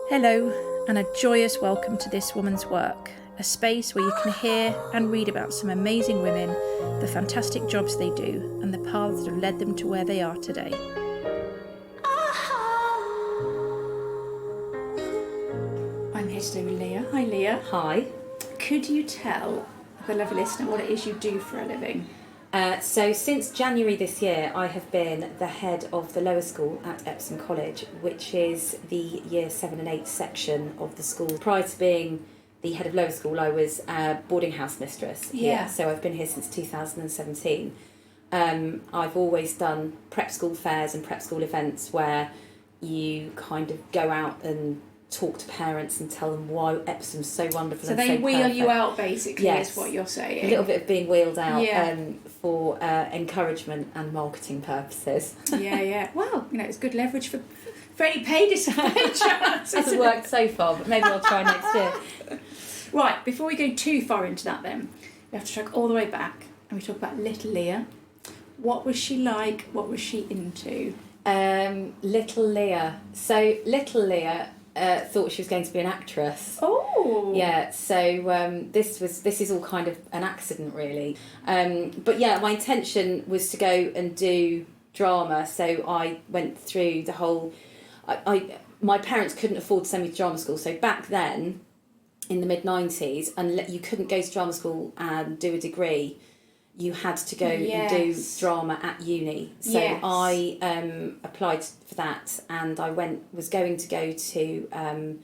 Hello, and a joyous welcome to This Woman's Work, a space where you can hear and read about some amazing women, the fantastic jobs they do, and the paths that have led them to where they are today. I'm here today with Leah. Hi, Leah. Hi. Could you tell the lovely listener what it is you do for a living? So since January this year, I have been the head of the lower school at Epsom College, which is the year 7 and 8 section of the school. Prior to being the head of lower school, I was a boarding house mistress here. Yeah. So I've been here since 2017. I've always done prep school fairs and prep school events where you kind of go out and talk to parents and tell them why Epsom's so wonderful. So and they so wheel perfect. you out, basically, Yes. is what you're saying. A little bit of being wheeled out Yeah. for encouragement and marketing purposes. Yeah. Well, it's good leverage for any paid expenditure. Hasn't worked so far, but maybe I'll try next year. Right, before we go too far into that then, we have to track all the way back and we talk about little Leah. What was she like? What was she into? Little Leah. So little Leah thought she was going to be an actress. Oh! Yeah, so this is all kind of an accident, really. But yeah, my intention was to go and do drama, so I went through the whole... my parents couldn't afford to send me to drama school, so back then, in the mid-90s, and you couldn't go to drama school and do a degree, you had to go and do drama at uni. So I applied for that, and I was going to go to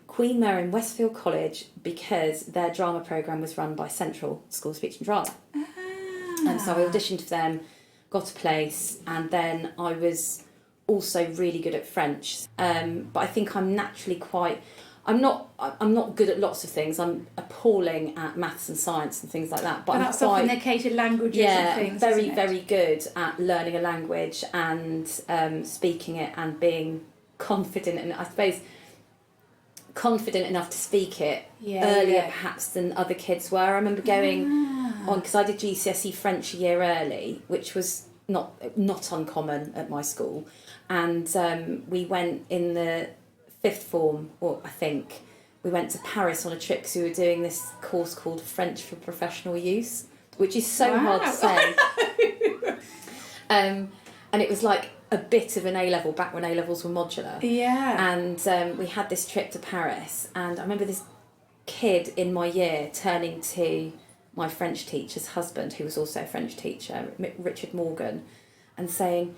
Queen Mary in Westfield College because their drama programme was run by Central School of Speech and Drama. And so I auditioned for them, got a place, and then I was also really good at French. But I think I'm naturally I'm not good at lots of things. I'm appalling at maths and science and things like that. But that's I'm often the case with languages and things. Very good at learning a language and speaking it and being confident, and I suppose confident enough to speak it earlier perhaps than other kids were. I remember going on, because I did GCSE French a year early, which was not uncommon at my school, and we went in the fifth form, or I think we went to Paris on a trip because we were doing this course called French for Professional Use, which is so hard to say. And it was like a bit of an A-level back when A-levels were modular. Yeah. And we had this trip to Paris, and I remember this kid in my year turning to my French teacher's husband, who was also a French teacher, Richard Morgan, and saying,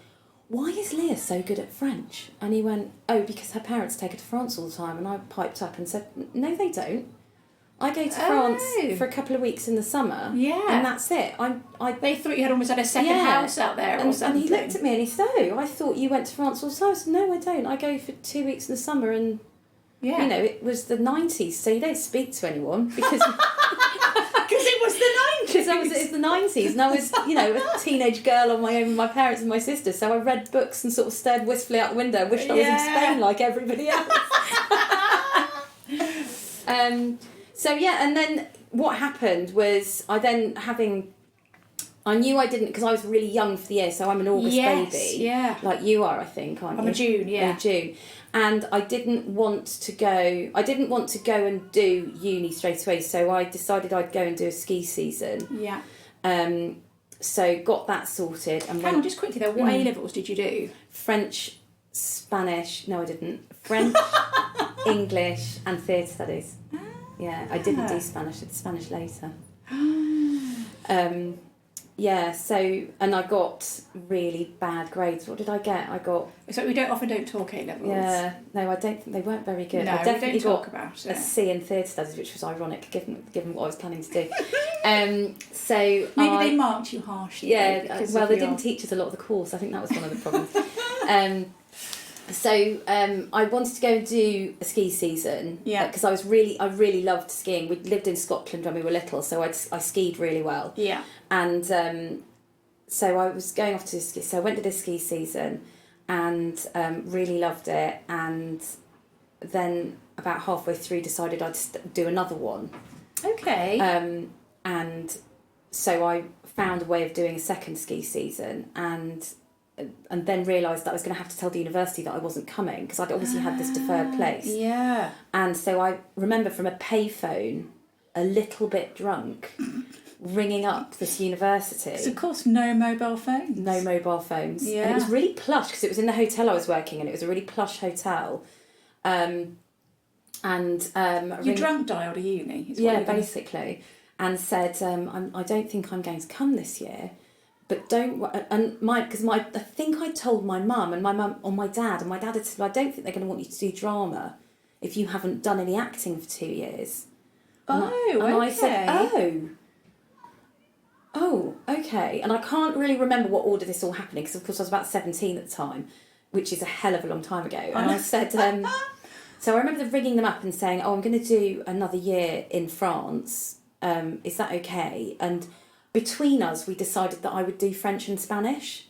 "Why is Leah so good at French?" And he went, "Oh, because her parents take her to France all the time." And I piped up and said, "No, they don't. I go to France for a couple of weeks in the summer, and that's it." They thought you had almost had a second house out there or something. And he looked at me and he said, "Oh, I thought you went to France all the time." I said, "No, I don't. I go for 2 weeks in the summer." And, it was the 90s, so you don't speak to anyone because... Because it was the 90s. Because it was the 90s, and I was, a teenage girl on my own with my parents and my sister, so I read books and sort of stared wistfully out the window and wished I was in Spain like everybody else. And then what happened was I knew I didn't, because I was really young for the year, so I'm an August baby, like you are, I think, aren't you? I'm a June, I'm a June. And I didn't want to go and do uni straight away, so I decided I'd go and do a ski season. Yeah. So got that sorted. And Hang on, just quickly though, what A-levels did you do? French, Spanish, no I didn't. French, English and theatre studies. Yeah, I didn't do Spanish, I did Spanish later. And I got really bad grades. What did I get? So we don't talk A-levels. Yeah, no, I don't think they weren't very good. No, I definitely we don't talk got about it. a C in theatre studies, which was ironic given what I was planning to do. Maybe they marked you harshly. Yeah, well, they didn't teach us a lot of the course. I think that was one of the problems. I wanted to go and do a ski season. Yeah. Because I really loved skiing. We lived in Scotland when we were little, so I skied really well. Yeah. And so I was going off to ski. So I went to this ski season, and really loved it. And then about halfway through, decided I'd do another one. Okay. And so I found a way of doing a second ski season, and and then realised that I was going to have to tell the university that I wasn't coming because I'd obviously had this deferred place. Yeah. And so I remember from a payphone, a little bit drunk, ringing up this university. Because of course, no mobile phones. No mobile phones. Yeah. And it was really plush because it was in the hotel I was working in. It was a really plush hotel. Your drunk dialed a uni. Yeah, basically. And said, I don't think I'm going to come this year. But don't, I think I told my mum and my dad had said, I don't think they're going to want you to do drama if you haven't done any acting for 2 years. I said, oh, okay. And I can't really remember what order this all happening because of course I was about 17 at the time, which is a hell of a long time ago. And I said, so I remember ringing them up and saying, I'm going to do another year in France. Is that okay? And between us, we decided that I would do French and Spanish.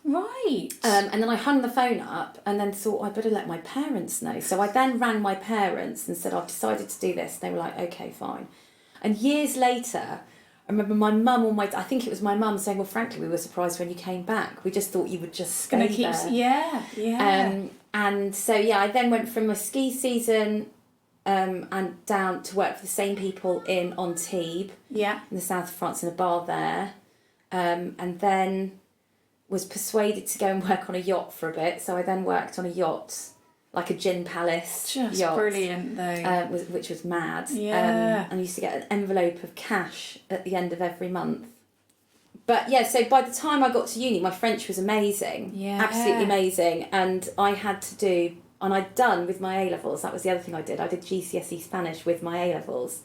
Right. And then I hung the phone up and then thought I'd better let my parents know. So I then rang my parents and said, I've decided to do this. And they were like, okay, fine. And years later, I remember my mum I think it was my mum saying, well, frankly, we were surprised when you came back. We just thought you would just stay there. Yeah. And so, I then went from my ski season and down to work for the same people in Antibes, in the south of France, in a bar there, and then was persuaded to go and work on a yacht for a bit. So I then worked on a yacht, like a gin palace Just yacht, brilliant though. which was mad. Yeah. And I used to get an envelope of cash at the end of every month. But so by the time I got to uni, my French was amazing, absolutely amazing, and I had to do. And I'd done with my A-levels, that was the other thing I did. I did GCSE Spanish with my A-levels.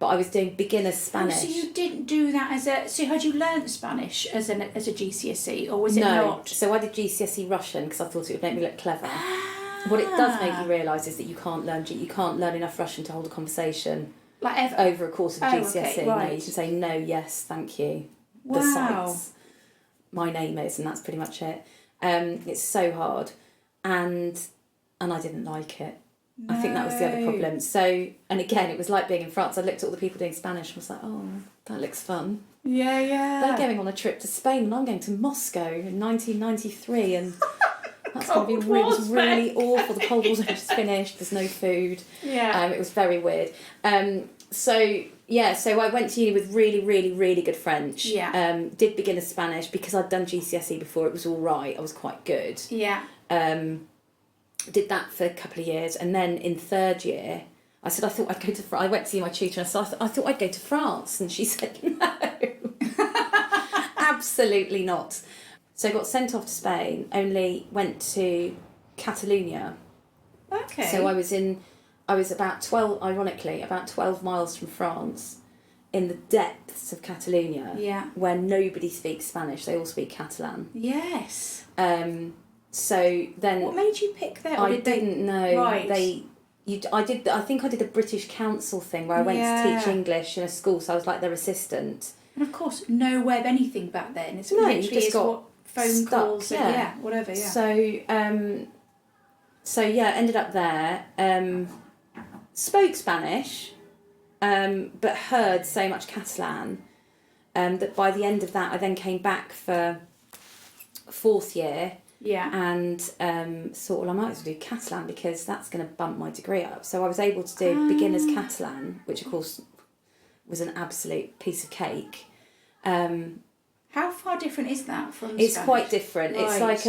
But I was doing beginner Spanish. So you didn't do that so had you learnt Spanish as a GCSE or was it not? So I did GCSE Russian because I thought it would make me look clever. What it does make you realise is that you can't learn enough Russian to hold a conversation over a course of GCSE. Okay, right. No, you can say no, yes, thank you. Wow. Besides, my name is, and that's pretty much it. It's so hard. And I didn't like it. No. I think that was the other problem. So, and again, it was like being in France. I looked at all the people doing Spanish and was like, oh, that looks fun. Yeah. They're going on a trip to Spain and I'm going to Moscow in 1993 and that's going to be really awful. The Cold War's just finished. There's no food. Yeah. It was very weird. So I went to uni with really, really, really good French. Yeah. Did beginner Spanish because I'd done GCSE before. It was all right. I was quite good. Yeah. Did that for a couple of years, and then in third year, I said I thought I'd go to. I went to see my tutor, and I said I thought I'd go to France, and she said no, absolutely not. So I got sent off to Spain. Only went to Catalonia. Okay. So I was about 12 miles from France, in the depths of Catalonia. Yeah. Where nobody speaks Spanish; they all speak Catalan. Yes. So then, what made you pick that? I didn't know. Right. I think I did a British Council thing where I went to teach English in a school, so I was like their assistant. And of course, no web anything back then. It's no, literally you just got what phone stuck, calls. And, whatever. Yeah. So ended up there. Spoke Spanish, but heard so much Catalan that by the end of that, I then came back for fourth year. Yeah. And thought, well, I might as well do Catalan because that's going to bump my degree up. So I was able to do beginner's Catalan, which of course was an absolute piece of cake. How far different is that from It's Spanish? quite different. Right.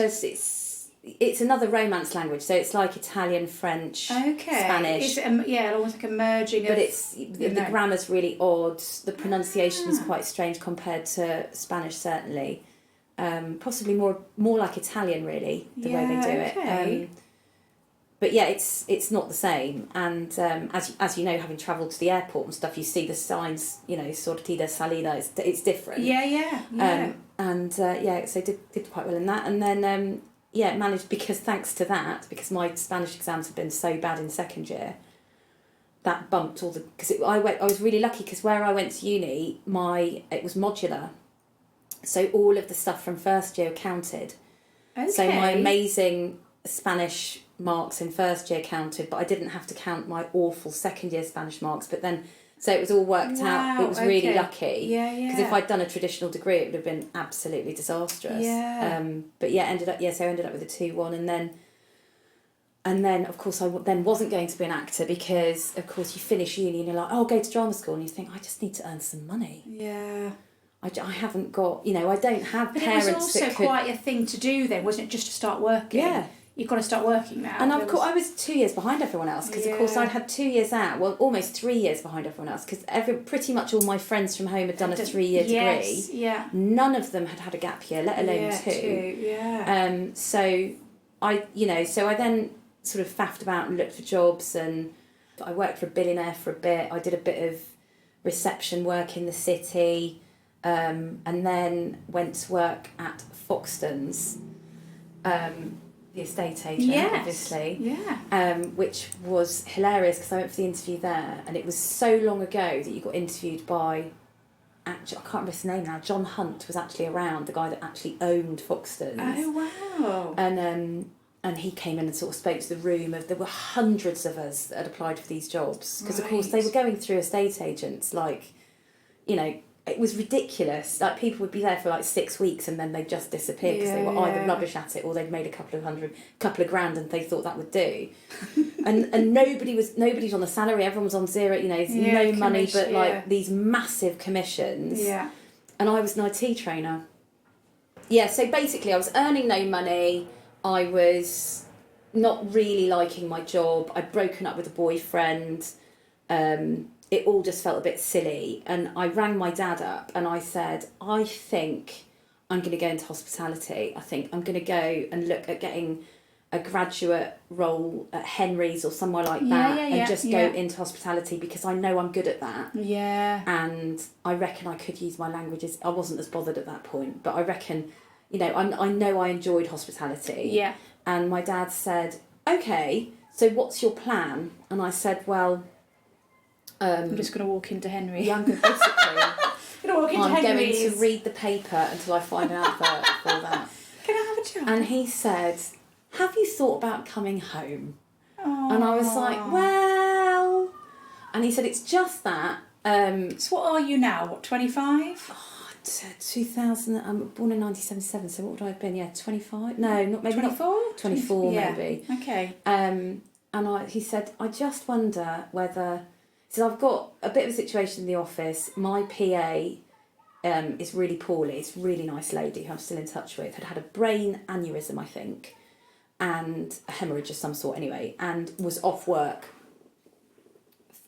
It's another Romance language, so it's like Italian, French, Spanish. It's almost like a merging. But the grammar's really odd. The pronunciation is quite strange compared to Spanish, certainly. Possibly more like Italian, really, the way they do it. But it's not the same. And as you know, having travelled to the airport and stuff, you see the signs, sortida, salida. It's different. Yeah. So did quite well in that, and then managed thanks to that, because my Spanish exams had been so bad in second year. That bumped all I was really lucky because where I went to uni, it was modular. So all of the stuff from first year counted. Okay. So my amazing Spanish marks in first year counted, but I didn't have to count my awful second year Spanish marks. But then So it was all worked out. It was really lucky. Yeah, yeah. Because if I'd done a traditional degree, it would have been absolutely disastrous. Yeah. But yeah, so I ended up with a 2-1, and then of course I then wasn't going to be an actor because of course you finish uni and you're like, oh, I'll go to drama school, and you think, I just need to earn some money. Yeah. I haven't got, you know, I don't have but parents it was also that could... quite a thing to do then, wasn't it, just to start working? Yeah. You've got to start working now. And of course, I was 2 years behind everyone else because, of course, I'd had 2 years out, well, almost 3 years behind everyone else because pretty much all my friends from home had done a 3-year degree. Yeah. None of them had a gap year, let alone two. Yeah. So I then sort of faffed about and looked for jobs, and I worked for a billionaire for a bit. I did a bit of reception work in the city, and then went to work at Foxtons. The estate agent, obviously. Yeah. Which was hilarious because I went for the interview there, and it was so long ago that you got interviewed by, actually, I can't remember his name now. John Hunt was actually around, the guy that actually owned Foxtons. Oh, wow. And he came in and sort of spoke to the room there were hundreds of us that had applied for these jobs because of course they were going through estate agents, like, you know, it was ridiculous. Like, people would be there for like 6 weeks and then they'd just disappear because they were either rubbish at it or they'd made a couple of grand and they thought that would do. and nobody's on the salary, everyone was on zero, you know, no money, but like these massive commissions. Yeah. And I was an IT trainer. Yeah, so basically I was earning no money, I was not really liking my job, I'd broken up with a boyfriend, it all just felt a bit silly, and I rang my dad up and I said, I think I'm going to go into hospitality. I think I'm going to go and look at getting a graduate role at Henry's or somewhere like that and just go into hospitality because I know I'm good at that. Yeah. And I reckon I could use my languages. I wasn't as bothered at that point, but I reckon, you know, I know I enjoyed hospitality. Yeah. And my dad said, okay, so what's your plan? And I said, well... I'm just going to walk into Henry. Yeah, I'm going Henry's. to read the paper until I find an advert for that. Can I have a job? And he said, have you thought about coming home? Aww. And I was like, well... And he said, it's just that... So what are you now? What, 25? 2000... I'm born in 1977, so what would I have been? Yeah, 25? No, not maybe 24? not... 24, maybe. Okay. And he said, I just wonder whether... So I've got a bit of a situation in the office. My PA is really poorly. It's a really nice lady who I'm still in touch with. Had a brain aneurysm, I think, and a hemorrhage of some sort anyway, and was off work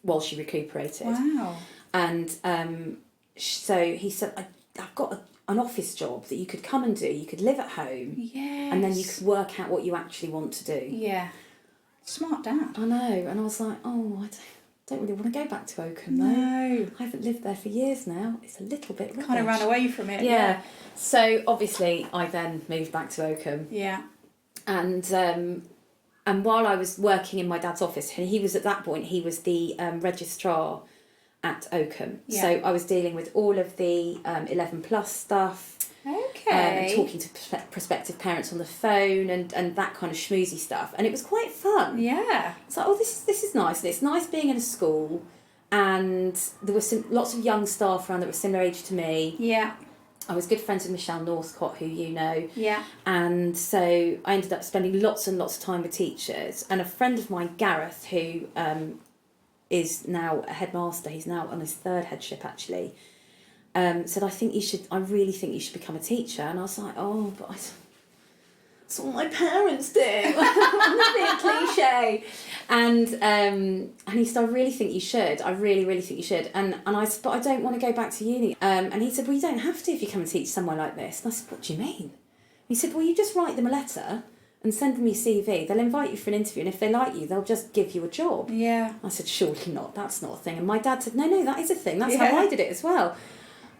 while she recuperated. Wow. And so he said, I've got an office job that you could come and do. You could live at home. Yes. And then you could work out what you actually want to do. Yeah. Smart dad. I know. And I was like, oh, I don't really want to go back to Oakham, though. No. I haven't lived there for years now. It's a little bit rubbish. Kind of ran away from it. Yeah. So obviously I then moved back to Oakham. Yeah. And while I was working in my dad's office, and he was at that point, he was the registrar at Oakham. Yeah. So I was dealing with all of the 11 plus stuff. Okay. Talking to prospective parents on the phone and that kind of schmoozy stuff, and it was quite fun. Yeah. It's like, oh, this is nice, and it's nice being in a school, and there were lots of young staff around that were similar age to me. Yeah. I was good friends with Michelle Northcott, who you know. Yeah. And so I ended up spending lots and lots of time with teachers, and a friend of mine, Gareth, who is now a headmaster, he's now on his third headship actually, said, I really think you should become a teacher. And I was like, oh, but that's what my parents do. I'm a bit cliche. And he said, I really think you should. I really, really think you should. And I said, but I don't want to go back to uni. And he said, well, you don't have to if you come and teach somewhere like this. And I said, what do you mean? He said, well, you just write them a letter and send them your CV. They'll invite you for an interview, and if they like you, they'll just give you a job. Yeah. I said, surely not. That's not a thing. And my dad said, no, that is a thing. That's how I did it as well.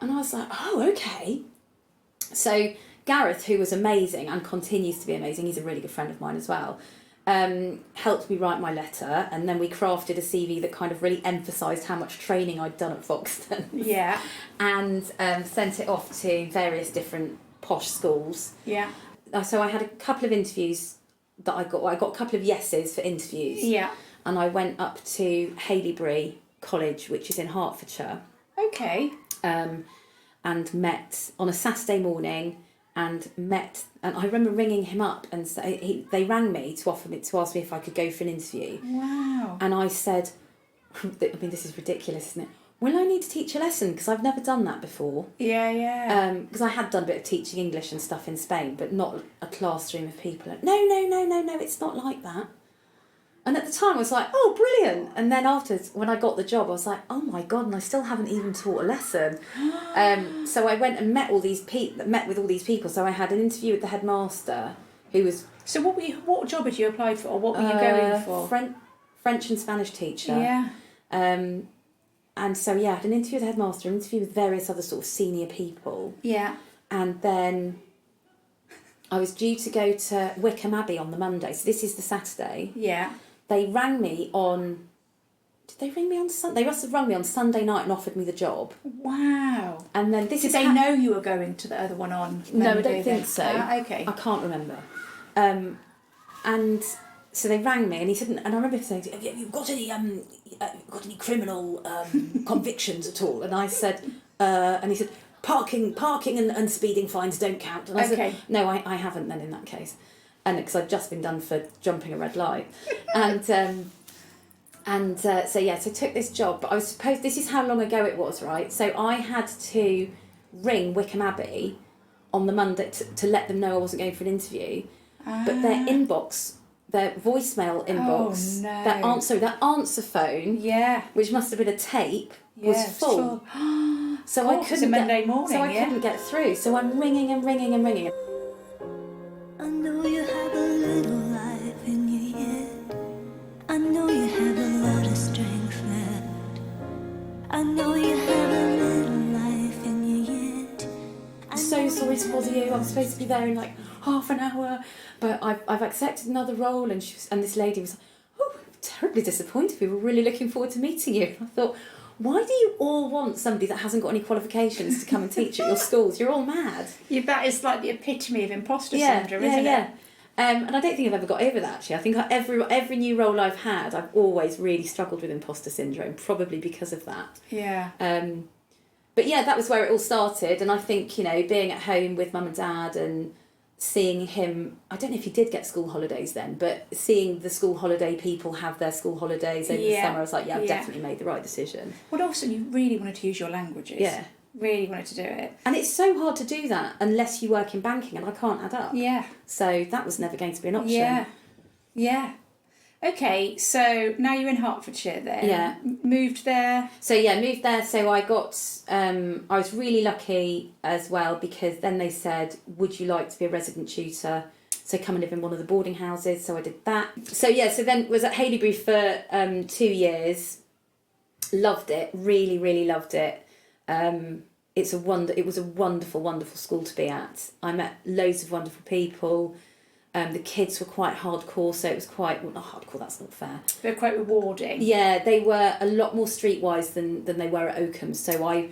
And I was like, oh, okay. So Gareth, who was amazing and continues to be amazing, he's a really good friend of mine as well, helped me write my letter, and then we crafted a CV that kind of really emphasised how much training I'd done at Foxtons. Yeah. And sent it off to various different posh schools. Yeah. So I had a couple of interviews that I got a couple of yeses for interviews. Yeah. And I went up to Haileybury college, which is in Hertfordshire. Okay. And met on a Saturday morning, and I remember ringing him up and they rang me to ask me if I could go for an interview. Wow. And I said, I mean, this is ridiculous, isn't it? Will I need to teach a lesson? Because I've never done that before. Yeah. Because I had done a bit of teaching English and stuff in Spain, but not a classroom of people. No, it's not like that. And at the time I was like, oh, brilliant. And then afterwards, when I got the job, I was like, oh my God, and I still haven't even taught a lesson. So I went and met with all these people. So I had an interview with the headmaster, who was... So what job had you applied for, or what were you going for? French and Spanish teacher. Yeah. And so, I had an interview with the headmaster, an interview with various other sort of senior people. Yeah. And then I was due to go to Wickham Abbey on the Monday. So this is the Saturday. Yeah. They rang me on... Did they ring me on Sunday? They must have rung me on Sunday night and offered me the job. Wow. And then this Did they know you were going to the other one on Monday? No, I don't think so. Okay. I can't remember. And so they rang me, and he said, and I remember saying, "Have you got any criminal convictions at all?" And I said, and he said, "Parking and speeding fines don't count." And I said, "No, I haven't then in that case." And because I'd just been done for jumping a red light, so I took this job. But I was supposed, this is how long ago it was, right? So I had to ring Wickham Abbey on the Monday to let them know I wasn't going for an interview. But their voicemail inbox, that answer phone, which must have been a tape, was full. So I couldn't couldn't get through. So I'm ringing and ringing and ringing. I know you have a little life in you yet. I know you have a lot of strength left. I know you have a little life in you yet. I'm so sorry to bother you. I'm supposed to be there in like half an hour, but I've accepted another role. And this lady was like, "Oh, I'm terribly disappointed. We were really looking forward to meeting you." I thought, why do you all want somebody that hasn't got any qualifications to come and teach at your schools? You're all mad. Yeah, that is like the epitome of imposter syndrome, isn't it? And I don't think I've ever got over that, actually. I think every new role I've had, I've always really struggled with imposter syndrome, probably because of that. Yeah. But yeah, that was where it all started. And I think, being at home with mum and dad and seeing him, I don't know if he did get school holidays then, but seeing the school holiday people have their school holidays over the summer, I was like, I've definitely made the right decision. Well, also, you really wanted to use your languages. Yeah. Really wanted to do it. And it's so hard to do that unless you work in banking, and I can't add up. Yeah. So that was never going to be an option. Yeah. Okay, so now you're in Hertfordshire then. Yeah. Moved there. So moved there. So I got, I was really lucky as well, because then they said, would you like to be a resident tutor? So come and live in one of the boarding houses. So I did that. So then was at Haileybury for 2 years. Loved it. Really, really loved it. It was a wonderful, wonderful school to be at. I met loads of wonderful people. The kids were quite hardcore, so it was quite... Well, not hardcore, that's not fair. They're quite rewarding. Yeah, they were a lot more streetwise than they were at Oakham, so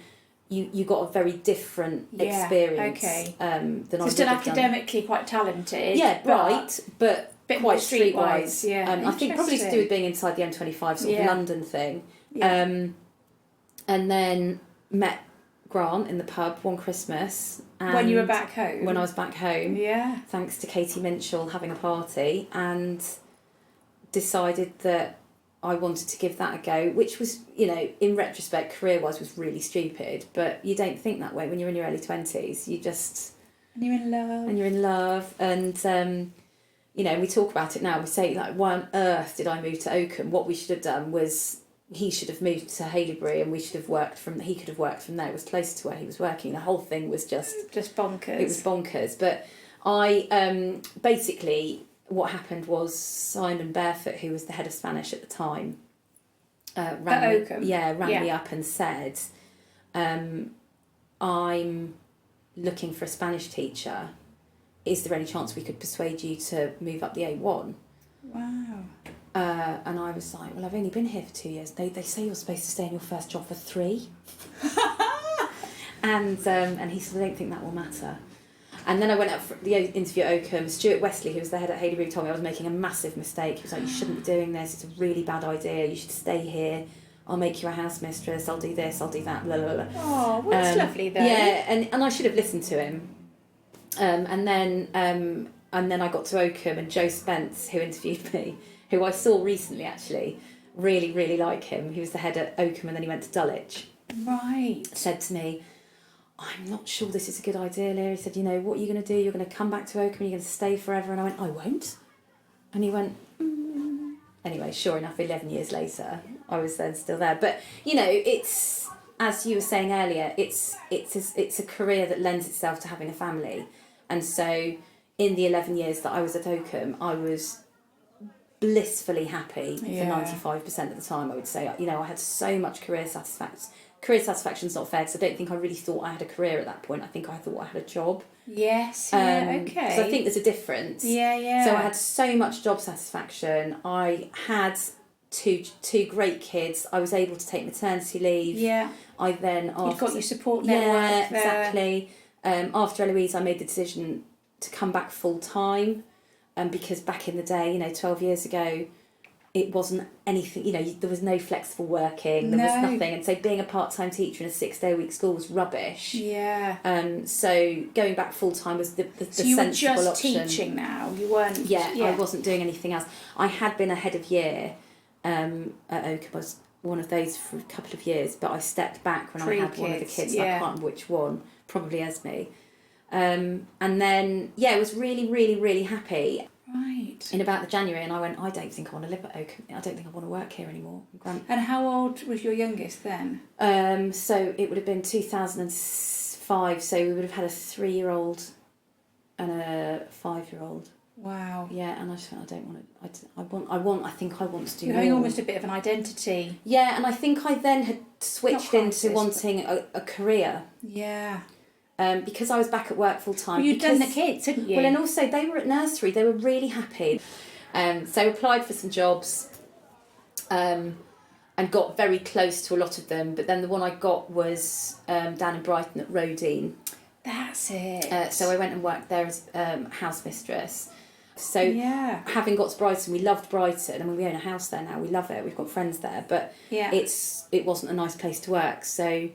you got a very different experience than I would have still done. academically quite talented. Yeah, bright, but bit quite more streetwise. I think probably to do with being inside the M25 sort of London thing. Yeah. And then met Grant in the pub one Christmas. And when you were back home? When I was back home. Yeah. Thanks to Katie Minshall having a party, and decided that I wanted to give that a go, which was, in retrospect, career-wise, was really stupid. But you don't think that way when you're in your early 20s. You just... And you're in love. And you're in love. And, we talk about it now. We say, like, why on earth did I move to Oakham? What we should have done was... He should have moved to Haileybury, and he could have worked from there. It was closer to where he was working. The whole thing was just bonkers. It was bonkers. But I basically, what happened was Simon Barefoot, who was the head of Spanish at the time, rang me up and said, "I'm looking for a Spanish teacher. Is there any chance we could persuade you to move up the A1?" Wow. And I was like, well, I've only been here for 2 years. They say you're supposed to stay in your first job for 3. and he said, I don't think that will matter. And then I went up for the interview at Oakham. Stuart Wesley, who was the head at Haileybury, told me I was making a massive mistake. He was like, you shouldn't be doing this. It's a really bad idea. You should stay here. I'll make you a house mistress, I'll do this, I'll do that, blah, blah, blah. Oh, well, that's lovely though. Yeah, and I should have listened to him. And then I got to Oakham, and Joe Spence, who interviewed me, who I saw recently actually, really, really like him. He was the head at Oakham and then he went to Dulwich. Right. Said to me, I'm not sure this is a good idea, Leah. He said, you know, what are you going to do? You're going to come back to Oakham and you're going to stay forever. And I went, I won't. And he went, Anyway, sure enough, 11 years later, I was then still there. But, you know, it's, as you were saying earlier, it's a career that lends itself to having a family. And so in the 11 years that I was at Oakham, I was blissfully happy for 95% of the time, I would say. You know, I had so much career satisfaction. Career satisfaction's not fair, because I don't think I really thought I had a career at that point. I think I thought I had a job. Yes, yeah, okay. Because I think there's a difference. Yeah, yeah. So I had so much job satisfaction. I had two great kids. I was able to take maternity leave. Yeah. I then after You've got your support network yeah, there. exactly. After Eloise, I made the decision to come back full time, because back in the day, you know, 12 years ago, it wasn't anything, you know, there was no flexible working, there was nothing. And so being a part-time teacher in a 6-day-a-week school was rubbish. Yeah. So going back full-time was the so you sensible were just option. teaching now? You weren't... Yeah, I wasn't doing anything else. I had been a head of year at Oakham. I was one of those for a couple of years, but I stepped back when I had one of the kids. I can't remember which one, probably Esme. And then, I was really, really, really happy. Right. In about the January, and I went, I don't think I want to live at Oakham. I don't think I want to work here anymore. And how old was your youngest then? So it would have been 2005, so we would have had a 3-year-old and a 5-year-old. Wow. Yeah, and I just went, I don't want to, I think I want to do You're more. having almost a bit of an identity. Yeah, and I think I then had switched into wanting a career. Yeah. Because I was back at work full time. Well, you'd done the kids, hadn't you? Well, and also they were at nursery. They were really happy. So applied for some jobs, and got very close to a lot of them. But then the one I got was down in Brighton at Rodine. That's it. So I went and worked there as house mistress. So having got to Brighton, we loved Brighton. I mean, we own a house there now. We love it. We've got friends there. But it wasn't a nice place to work. So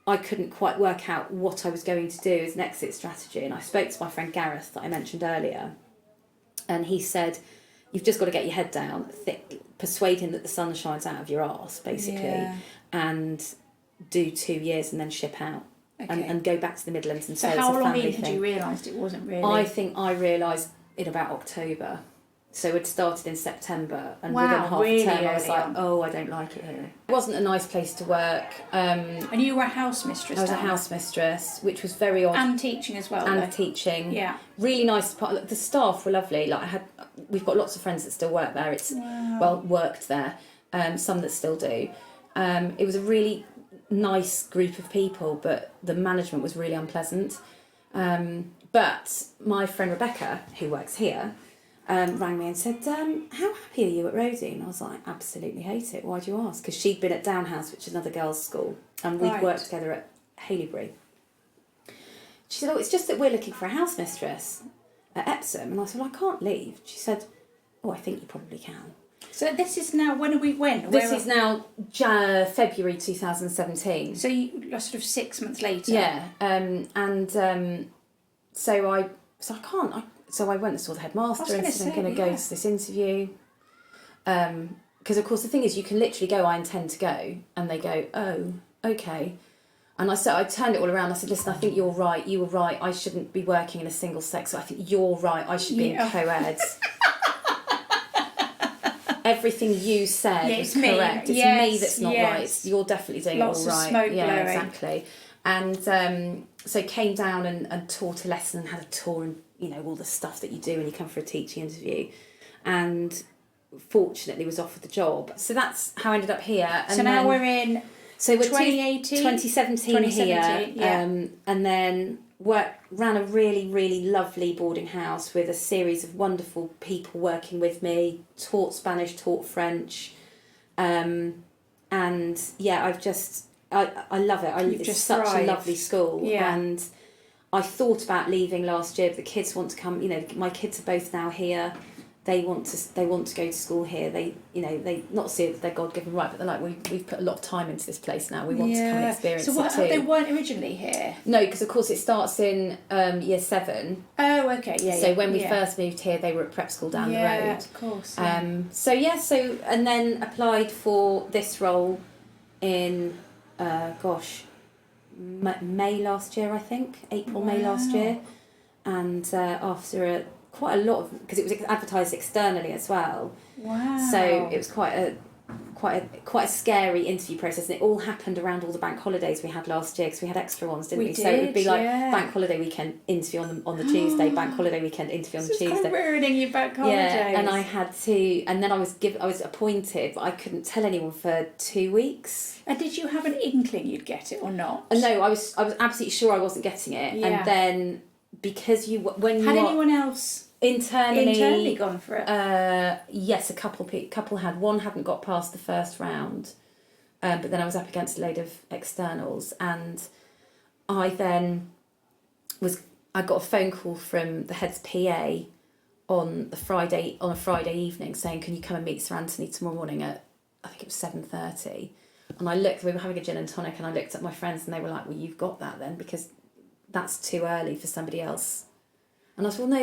I couldn't quite work out what I was going to do as an exit strategy. And I spoke to my friend Gareth that I mentioned earlier. And he said, you've just got to get your head down, persuade him that the sun shines out of your arse, basically, and do 2 years and then ship out. Okay. And go back to the Midlands and say it's a family thing. So how long in had you realised it wasn't really? I think I realised in about October. So it started in September, and within half a term I was like, oh, I don't like it here. It wasn't a nice place to work. And you were a house mistress? I was a house mistress, which was very odd. And teaching as well. And teaching. Yeah. Really nice part. The staff were lovely. We've got lots of friends that still work there. Worked there. Some that still do. It was a really nice group of people, but the management was really unpleasant. But my friend Rebecca, who works here, rang me and said, how happy are you at Rodine? I was like, absolutely hate it. Why do you ask? Because she'd been at Downhouse, which is another girls' school, and we'd worked together at Haileybury. She said, it's just that we're looking for a house mistress at Epsom. And I said, well, I can't leave. She said, I think you probably can. So this is now, when? This is now February 2017. So you sort of 6 months later. Yeah. So I went and saw the headmaster and said, I'm going to go to this interview. Because, of course, the thing is, you can literally go, I intend to go. And they go, oh, okay. And I turned it all around. I said, listen, I think you're right. You were right. I shouldn't be working in a single sex. So I think you're right. I should be in co-eds. Everything you said is correct. It's me that's not right. You're definitely doing Lots it all right. Of smoke blowing. Exactly. And so came down and taught a lesson and had a tour and, you know, all the stuff that you do when you come for a teaching interview. And fortunately was offered the job. So that's how I ended up here. And so now we're in 2018? 2017 here. Yeah. And then ran a really, really lovely boarding house with a series of wonderful people working with me, taught Spanish, taught French. And I've just... I love it. It's such a lovely school. Yeah. And I thought about leaving last year, but the kids want to come. You know, my kids are both now here. they want to go to school here. They not see it as their God-given right, but they're like, we've put a lot of time into this place now. We want to come and experience it too. They weren't originally here? No, because of course it starts in year 7. Oh, okay, yeah. So when we first moved here, they were at prep school down the road. Yeah, of course. So and then applied for this role in May last year, I think, May last year, and after quite a lot of, because it was advertised externally as well. Wow. So it was quite a scary interview process, and it all happened around all the bank holidays we had last year, because we had extra ones, didn't we? So it would be like bank holiday weekend interview on the Tuesday, bank holiday weekend interview on the Tuesday. Kind of ruining your bank holidays. Yeah, and I had to, and then I was appointed, but I couldn't tell anyone for 2 weeks. And did you have an inkling you'd get it or not? No, I was absolutely sure I wasn't getting it, and then because anyone else internally gone for it? Yes, a couple had. One hadn't got past the first round, but then I was up against a load of externals, and I got a phone call from the head's PA on a Friday evening saying, can you come and meet Sir Anthony tomorrow morning at, I think it was 7:30. And I looked, we were having a gin and tonic, and I looked at my friends and they were like, well, you've got that then, because that's too early for somebody else. And I was, well, no.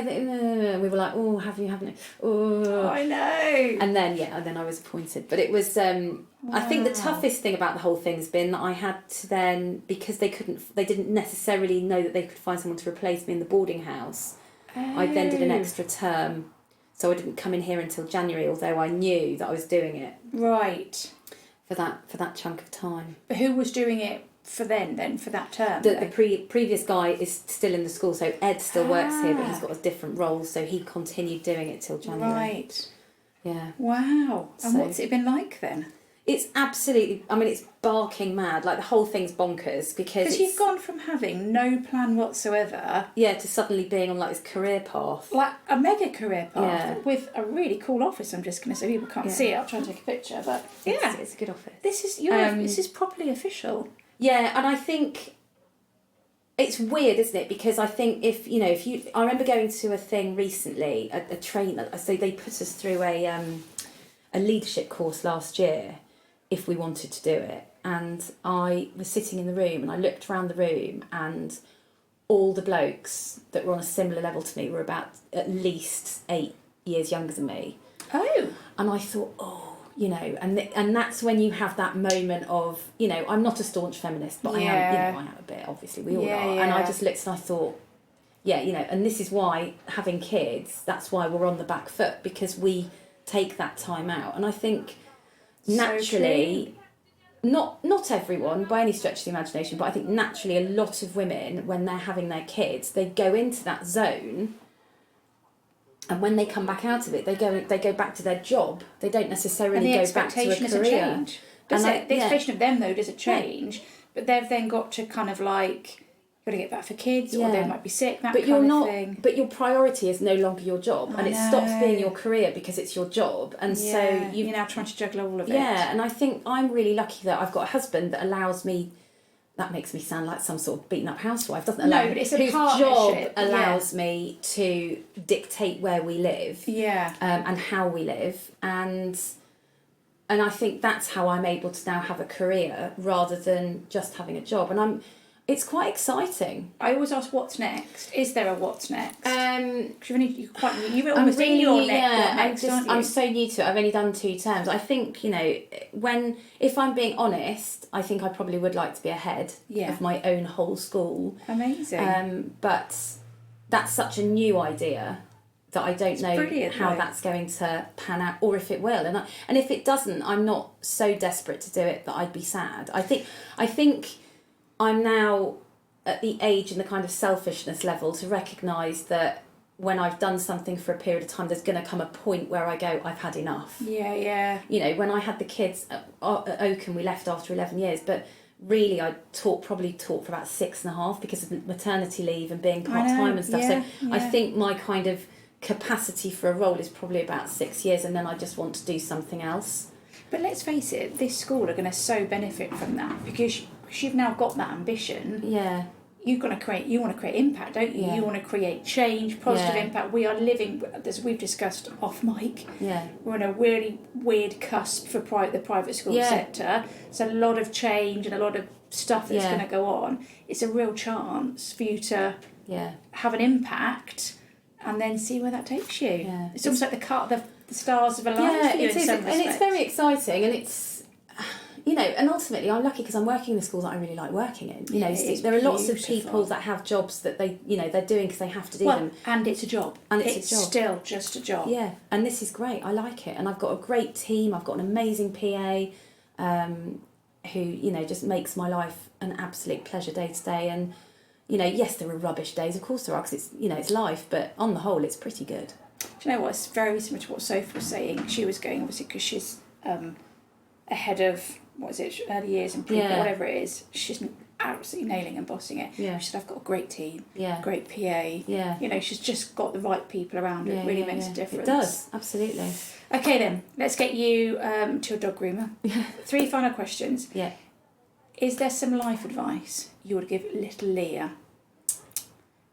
We were like, oh, haven't you? Oh, I know. And then I was appointed. But it was, I think the toughest thing about the whole thing has been that I had to then, because they didn't necessarily know that they could find someone to replace me in the boarding house. I then did an extra term, so I didn't come in here until January, although I knew that I was doing it. Right. For that chunk of time. But who was doing it for that term? The previous guy is still in the school, so Ed still works here, but he's got a different role, so he continued doing it till January. Right. Yeah. Wow. And what's it been like then? It's absolutely, it's barking mad. Like, the whole thing's bonkers, because you've gone from having no plan whatsoever, to suddenly being on like this career path, like a mega career path, with a really cool office. I'm just going to say, people can't see it. I'll try and take a picture, but it's a good office. This is this is properly official. Yeah, and I think it's weird, isn't it? Because I think if I remember going to a thing recently, a trainer. So they put us through a leadership course last year, if we wanted to do it. And I was sitting in the room, and I looked around the room, and all the blokes that were on a similar level to me were about at least 8 years younger than me. Oh. And I thought, and that's when you have that moment of, I'm not a staunch feminist, but I am a bit, obviously, we all are. Yeah. And I just looked and I thought, and this is why having kids, that's why we're on the back foot, because we take that time out. And I think naturally, not everyone by any stretch of the imagination, but I think naturally a lot of women, when they're having their kids, they go into that zone, and when they come back out of it, they go back to their job. They don't necessarily go back to a career. Change. The expectation of them, though, doesn't change, but they've then got to kind of like, got to get back for kids, or they might be sick, that kind of thing. But your priority is no longer your job, and it stops being your career because it's your job, and so you're now trying to juggle all of it. Yeah, and I think I'm really lucky that I've got a husband that allows me. That makes me sound like some sort of beaten up housewife, doesn't it? No, but it's a whose partnership. job allows me to dictate where we live, and how we live, and I think that's how I'm able to now have a career rather than just having a job, and it's quite exciting. I always ask, what's next? Is there a what's next? Because you're almost in your next, aren't you? I'm so new to it. I've only done 2 terms. I think, if I'm being honest, I think I probably would like to be ahead of my own whole school. Amazing. But that's such a new idea that I don't know how that's going to pan out, or if it will. And if it doesn't, I'm not so desperate to do it that I'd be sad. I think I'm now at the age and the kind of selfishness level to recognise that when I've done something for a period of time, there's going to come a point where I go, I've had enough. Yeah. When I had the kids at Oakham, we left after 11 years, but really I probably taught for about 6.5 because of maternity leave and being part-time and stuff. I think my kind of capacity for a role is probably about 6 years, and then I just want to do something else. But let's face it, this school are going to so benefit from that, because you've now got that ambition. Yeah. you want to create impact, don't you? Yeah. You want to create change, positive Yeah. impact. We are living, as we've discussed off mic, Yeah. we're on a really weird cusp for the private school Yeah. sector. It's a lot of change and a lot of stuff that's Yeah. going to go on. It's a real chance for you to Yeah. have an impact and then see where that takes you. Yeah. It's almost like the stars have aligned Yeah, for you it in is, some and respects. it's very exciting, and it's, you know, and ultimately I'm lucky because I'm working in a school that I really like working in. You know, Yeah, it's there are lots of beautiful. people that have jobs that they're doing because they have to do Well, them. and it's a job. And it's a job. Still just a job. Yeah, and this is great. I like it, and I've got a great team. I've got an amazing PA, who just makes my life an absolute pleasure day to day. And yes, there are rubbish days. Of course there are, because it's life. But on the whole, it's pretty good. Do you know what? It's very similar to what Sophie was saying. She was going, obviously, because she's ahead of, early years and people, Yeah. whatever it is. She's absolutely nailing and bossing it. Yeah. She said, I've got a great team, Yeah. great PA. Yeah. She's just got the right people around her. It really makes a difference. It does, absolutely. Okay then, let's get you to a dog groomer. 3 final questions. Yeah. Is there some life advice you would give little Leah?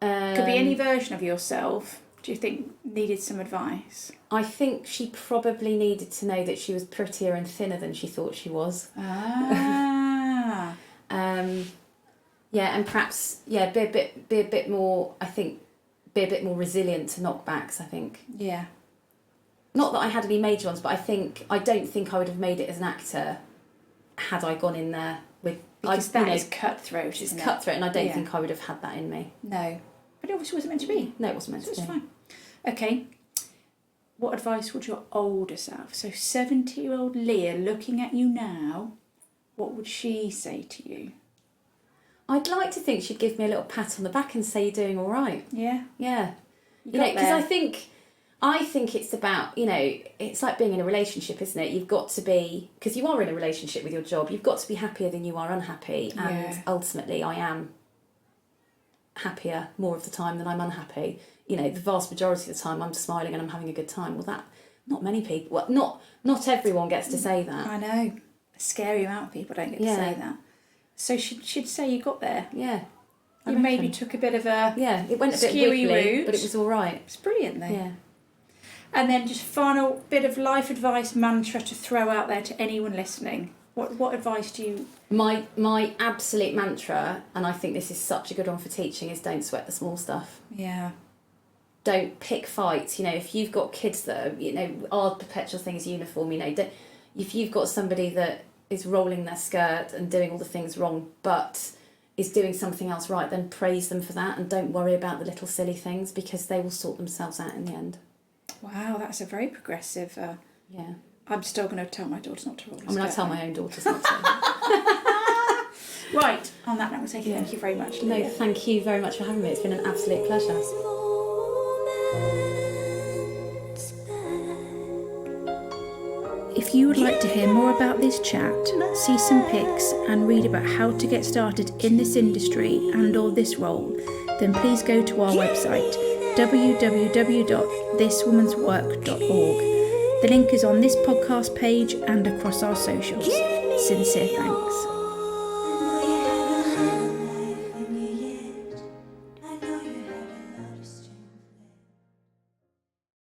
Could be any version of yourself. Do you think needed some advice? I think she probably needed to know that she was prettier and thinner than she thought she was. Ah. Yeah, and perhaps be a bit more. I think be a bit more resilient to knockbacks. I think. Yeah. Not that I had any major ones, but I don't think I would have made it as an actor had I gone in there with. Because that is cutthroat, It's isn't it? cutthroat, and I don't Yeah. think I would have had that in me. No. But it obviously wasn't meant to be. No, it wasn't meant So to it's be. fine. Okay. What advice would your older self, so 70-year-old Leah looking at you now, what would she say to you? I'd like to think she'd give me a little pat on the back and say you're doing all right. Yeah. Yeah. You got Because there. I think it's about, it's like being in a relationship, isn't it? You've got to be, because you are in a relationship with your job, you've got to be happier than you are unhappy. And Yeah. ultimately I am happier more of the time than I'm unhappy. The vast majority of the time I'm smiling and I'm having a good time. Well, that, not many people, well, not everyone gets to say that. I know. A scary amount of people don't get to Yeah. say that. So she'd say you got there. Yeah. I You maybe reckon. took a bit of a... Yeah, it went a bit skewy wiggly, route. but it was all right. It's brilliant though. Yeah. And then just final bit of life advice mantra to throw out there to anyone listening. What advice do you... My absolute mantra, and I think this is such a good one for teaching, is don't sweat the small stuff. Yeah. Don't pick fights. If you've got kids that are, our perpetual thing is uniform. If you've got somebody that is rolling their skirt and doing all the things wrong, but is doing something else right, then praise them for that, and don't worry about the little silly things, because they will sort themselves out in the end. Wow, that's a very progressive... Yeah. I'm still going to tell my daughters not to roll. I tell my own daughters not to. Right, on that note, we'll say thank you very much, No, Leah. thank you very much for having me. It's been an absolute pleasure. If you would like to hear more about this chat, see some pics and read about how to get started in this industry and or this role, then please go to our website www.thiswomanswork.org. The link is on this podcast page and across our socials. Sincere thanks.